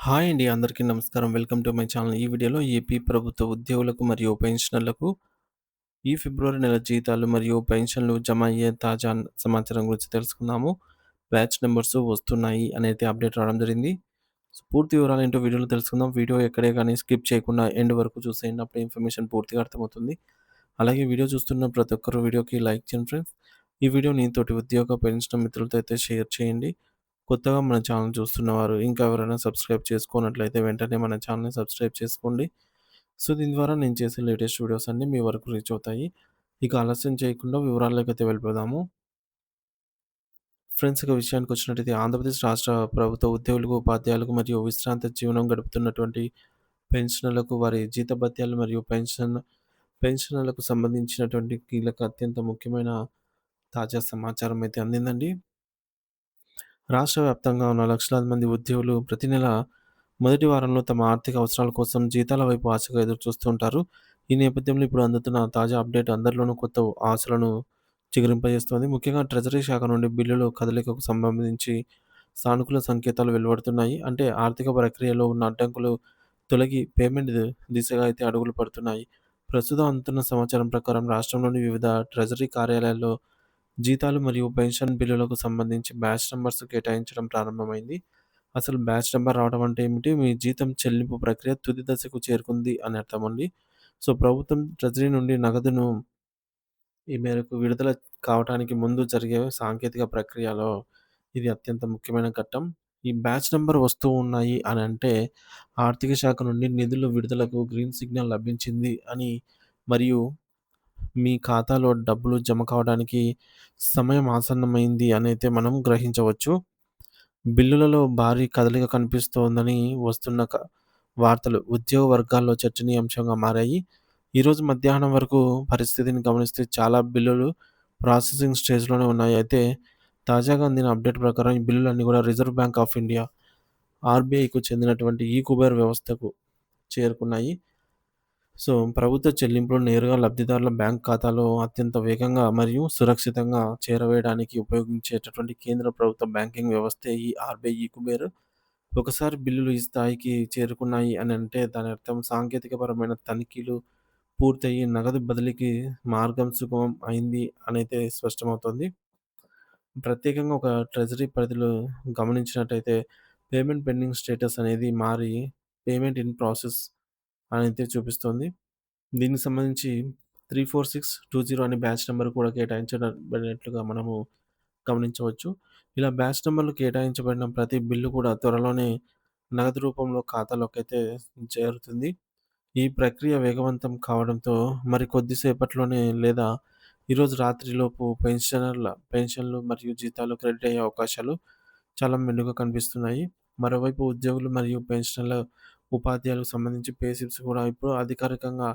Hi అండి. అందరికీ నమస్కారం. Welcome to my channel. ఈ వీడియోలో ఏపీ ప్రభుత్వ ఉద్యోగులకు మరియు పెన్షనర్లకు ఈ ఫిబ్రవరి నెల జీతాలు మరియు పెన్షన్లు జమ అయ్యే తాజా సమాచారం గురించి తెలుసుకుందాము. బ్యాచ్ నంబర్స్ వస్తున్నాయి అనేది అప్డేట్ రావడం జరిగింది. సో, పూర్తి వివరాలేంటో వీడియోలో తెలుసుకుందాం. వీడియో ఎక్కడే గాని స్కిప్ చేయకుండా ఎండ్ వరకు చూసేయండి. అప్పుడు ఇన్ఫర్మేషన్ పూర్తిగా అర్థమవుతుంది. అలాగే వీడియో చూస్తున్న ప్రతి ఒక్కరు వీడియోకి లైక్ చేయండి ఫ్రెండ్స్. ఈ వీడియోని తోటి ఉద్యోగ, పెన్షన్ మిత్రులతో అయితే షేర్ చేయండి. కొత్తగా మన ఛానల్ చూస్తున్నవారు ఇంకా ఎవరైనా సబ్స్క్రైబ్ చేసుకోనట్లయితే వెంటనే మన ఛానల్‌ని సబ్స్క్రైబ్ చేసుకోండి. సో, దీని ద్వారా నేను చేసే లేటెస్ట్ వీడియోస్ అన్నీ మీ వరకు రీచ్ అవుతాయి. ఇక ఆలస్యం చేయకుండా వివరాల్లోకైతే వెళ్ళిపోదాము. ఫ్రెండ్స్, ఇక విషయానికొచ్చినట్టయితే ఆంధ్రప్రదేశ్ రాష్ట్ర ప్రభుత్వ ఉద్యోగులకు, ఉపాధ్యాయులకు మరియు విశ్రాంత జీవనం గడుపుతున్నటువంటి పెన్షనర్లకు వారి జీతభత్యాలు మరియు పెన్షనర్లకు సంబంధించినటువంటి కీలక అత్యంత ముఖ్యమైన తాజా సమాచారం అయితే అందిందండి. రాష్ట్ర వ్యాప్తంగా ఉన్న లక్షలాది మంది ఉద్యోగులు ప్రతి నెల మొదటి వారంలో తమ ఆర్థిక అవసరాల కోసం జీతాల వైపు ఆశగా ఎదురుచూస్తూ ఉంటారు. ఈ నేపథ్యంలో ఇప్పుడు అందుతున్న తాజా అప్డేట్ అందరిలోనూ కొత్త ఆశలను చిగురింపజేస్తోంది. ముఖ్యంగా ట్రెజరీ శాఖ నుండి బిల్లుల కదలికకు సంబంధించి సానుకూల సంకేతాలు వెలువడుతున్నాయి. అంటే ఆర్థిక ప్రక్రియలో ఉన్న అడ్డంకులు తొలగి పేమెంట్ దిశగా అయితే అడుగులు పడుతున్నాయి. ప్రస్తుతం అందుతున్న సమాచారం ప్రకారం రాష్ట్రంలోని వివిధ ట్రెజరీ కార్యాలయాల్లో జీతాలు మరియు పెన్షన్ బిల్లులకు సంబంధించి బ్యాచ్ నంబర్స్ కేటాయించడం ప్రారంభమైంది. అసలు బ్యాచ్ నంబర్ రావడం అంటే ఏమిటి? మీ జీతం చెల్లింపు ప్రక్రియ తుది దశకు చేరుకుంది అని అర్థమండి. సో, ప్రభుత్వం ట్రెజరీ నుండి నగదును ఈ మేరకు విడుదల కావటానికి ముందు జరిగే సాంకేతిక ప్రక్రియలో ఇది అత్యంత ముఖ్యమైన ఘట్టం. ఈ బ్యాచ్ నంబర్ వస్తూ ఉన్నాయి అనంటే ఆర్థిక శాఖ నుండి నిధుల విడుదలకు గ్రీన్ సిగ్నల్ లభించింది అని, మరియు మీ ఖాతాలో డబ్బులు జమ కావడానికి సమయం ఆసన్నమైంది అనైతే మనం గ్రహించవచ్చు. బిల్లులలో భారీ కదలిక కనిపిస్తోందని వస్తున్న వార్తలు ఉద్యోగ వర్గాల్లో చర్చనీయాంశంగా మారాయి. ఈరోజు మధ్యాహ్నం వరకు పరిస్థితిని గమనిస్తే చాలా బిల్లులు ప్రాసెసింగ్ స్టేజ్‌లోనే ఉన్నాయి. అయితే తాజాగా అందిన అప్డేట్ ప్రకారం ఈ బిల్లులన్నీ కూడా రిజర్వ్ బ్యాంక్ ఆఫ్ ఇండియా ఆర్‌బీఐకు చెందినటువంటి ఈ-కుబేర్ వ్యవస్థకు చేరుకున్నాయి. సో, ప్రభుత్వ చెల్లింపులు నేరుగా లబ్ధిదారుల బ్యాంక్ ఖాతాలో అత్యంత వేగంగా మరియు సురక్షితంగా చేరవేయడానికి ఉపయోగించేటటువంటి కేంద్ర ప్రభుత్వ బ్యాంకింగ్ వ్యవస్థే ఈ ఆర్‌బీఐ ఈ-కుబేర్. ఒకసారి బిల్లులు ఈ స్థాయికి చేరుకున్నాయి అనంటే దాని అర్థం సాంకేతికపరమైన తనిఖీలు పూర్తయ్యి నగదు బదిలీకి మార్గం సుగమం అయింది అనైతే స్పష్టమవుతోంది. ప్రత్యేకంగా ఒక ట్రెజరీ పరిధిలో గమనించినట్టయితే పేమెంట్ పెండింగ్ స్టేటస్ అనేది మారి పేమెంట్ ఇన్ ప్రాసెస్ అనైతే చూపిస్తోంది. దీనికి సంబంధించి 34620 అనే బ్యాచ్ నంబర్ కూడా కేటాయించబడినట్లుగా మనము గమనించవచ్చు. ఇలా బ్యాచ్ నంబర్‌లు కేటాయించబడిన ప్రతి బిల్లు కూడా త్వరలోనే నగదు రూపంలో ఖాతాలోకైతే చేరుతుంది. ఈ ప్రక్రియ వేగవంతం కావడంతో మరి కొద్దిసేపట్లోనే లేదా ఈరోజు రాత్రిలోపు పెన్షన్లు మరియు జీతాలు క్రెడిట్ అయ్యే అవకాశాలు చాలా మెండుగా కనిపిస్తున్నాయి. మరోవైపు ఉద్యోగులు మరియు పెన్షనర్ల ఉపాధ్యాయులకు సంబంధించి పే స్లిప్స్ కూడా ఇప్పుడు అధికారికంగా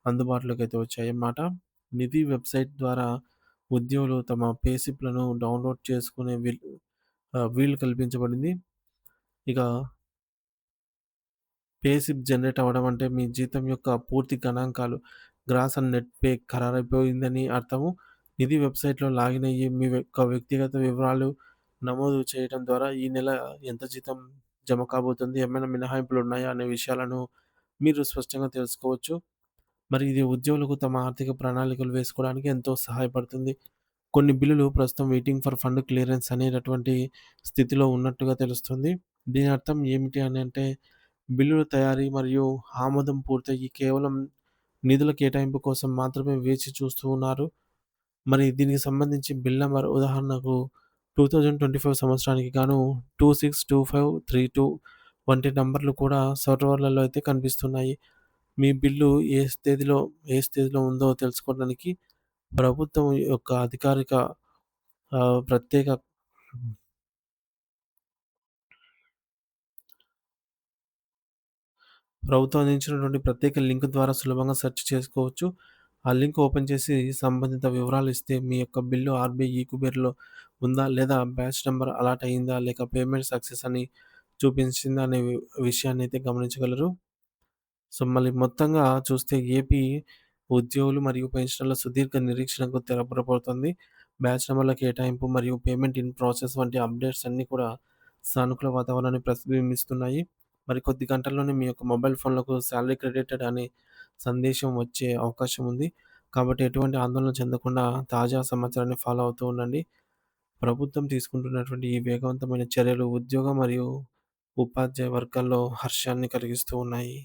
అందుబాటులోకి అయితే వచ్చాయన్నమాట. నిధి వెబ్‌సైట్ ద్వారా ఉద్యోగులు తమ పే స్లిప్‌లను డౌన్‌లోడ్ చేసుకునే వీలు కల్పించబడింది. ఇక పే స్లిప్ జనరేట్ అవ్వడం అంటే మీ జీతం యొక్క పూర్తి గణాంకాలు గ్రాస్ అండ్ నెట్ పే ఖరారైపోయిందని అర్థము. నిధి వెబ్‌సైట్‌లో లాగిన్ అయ్యి మీ యొక్క వ్యక్తిగత వివరాలు నమోదు చేయడం ద్వారా ఈ నెల ఎంత జీతం జమ కాబోతుంది, ఏమైనా మినహాయింపులు ఉన్నాయా అనే విషయాలను మీరు స్పష్టంగా తెలుసుకోవచ్చు. మరి ఇది ఉద్యోగులకు తమ ఆర్థిక ప్రణాళికలు వేసుకోవడానికి ఎంతో సహాయపడుతుంది. కొన్ని బిల్లులు ప్రస్తుతం వెయిటింగ్ ఫర్ ఫండ్ క్లియరెన్స్ అనేటటువంటి స్థితిలో ఉన్నట్టుగా తెలుస్తుంది. దీని అర్థం ఏమిటి అనంటే బిల్లుల తయారీ మరియు ఆమోదం పూర్తయ్యి కేవలం నిధుల కేటాయింపు కోసం మాత్రమే వేచి చూస్తూ ఉన్నారు. మరి దీనికి సంబంధించి బిల్ నంబర్ ఉదాహరణకు 2025 సంవత్సరానికి గాను 262532 వంటి నంబర్‌లు కూడా సర్వర్‌లలో అయితే కనిపిస్తున్నాయి. మీ బిల్లు ఏ స్టేజ్‌లో ఉందో తెలుసుకోవడానికి ప్రభుత్వం యొక్క అధికారిక ప్రత్యేక ప్రభుత్వం అందించినటువంటి ప్రత్యేక లింక్ ద్వారా సులభంగా సెర్చ్ చేసుకోవచ్చు. ఆ లింక్ ఓపెన్ చేసి సంబంధిత వివరాలు ఇస్తే మీ యొక్క బిల్లు ఆర్‌బీఐ ఈ-కుబేర్‌లో ఉందా? లేదా బ్యాచ్ నంబర్ అలాట్ అయిందా? లేక పేమెంట్ సక్సెస్ అని చూపించిందా? అనే విషయాన్ని అయితే గమనించగలరు. సో, మళ్ళీ మొత్తంగా చూస్తే ఏపీ ఉద్యోగులు మరియు పెన్షనర్ల సుదీర్ఘ నిరీక్షణకు తెరపడబోతోంది. బ్యాచ్ నంబర్ల కేటాయింపు మరియు పేమెంట్ ఇన్ ప్రాసెస్ వంటి అప్డేట్స్ అన్నీ కూడా సానుకూల వాతావరణాన్ని ప్రతిబింబిస్తున్నాయి. మరి కొద్ది గంటల్లోనే మీ యొక్క మొబైల్ ఫోన్‌లకు సాలరీ క్రెడిటెడ్ అనే సందేశం వచ్చే అవకాశం ఉంది. కాబట్టి ఎటువంటి ఆందోళన చెందకుండా తాజా సమాచారాన్ని ఫాలో అవుతూ ఉండండి. ప్రభుత్వం తీసుకుంటున్నటువంటి ఈ వేగవంతమైన చర్యలు ఉద్యోగ మరియు ఉపాధ్యాయ వర్గాల్లో హర్షాన్ని కలిగిస్తూ ఉన్నాయి.